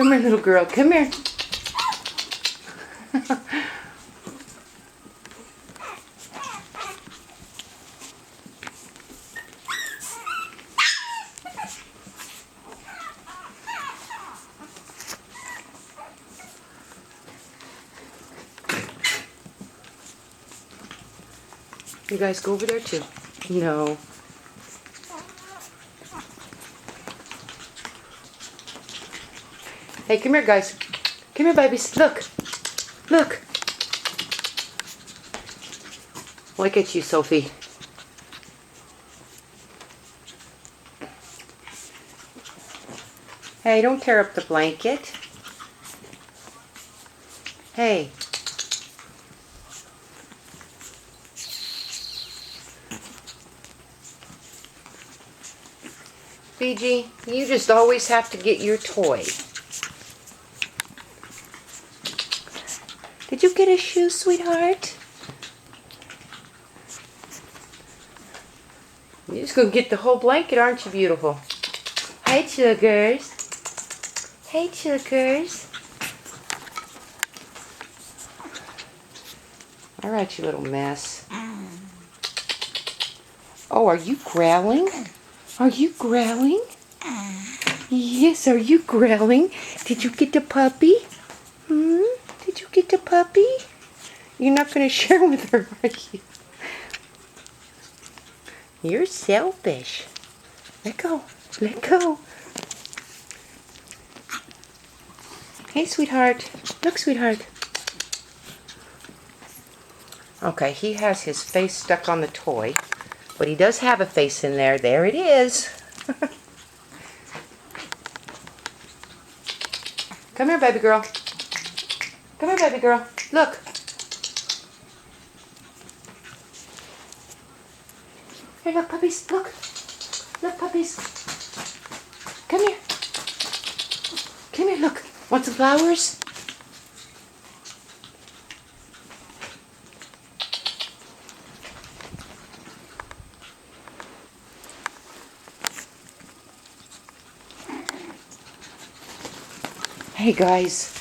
Come here, little girl. Come here. You guys go over there too. No. Hey, come here, guys. Come here, babies. Look. Look. Look at you, Sophie. Hey, don't tear up the blanket. Hey. Fiji, you just always have to get your toy. Did you get a shoe, sweetheart? You're just going to get the whole blanket, aren't you, beautiful? Hey, sugars. Hey, sugars. All right, you little mess. Oh, are you growling? Are you growling? Yes, are you growling? Did you get the puppy? Did you get the puppy? You're not going to share with her, are you? You're selfish. Let go. Let go. Hey, sweetheart. Look, sweetheart. Okay, he has his face stuck on the toy, but he does have a face in there. There it is. Come here, baby girl. Come here, baby girl. Look. Here, look, puppies. Look. Look, puppies. Come here. Come here, look. Want some flowers? Hey, guys.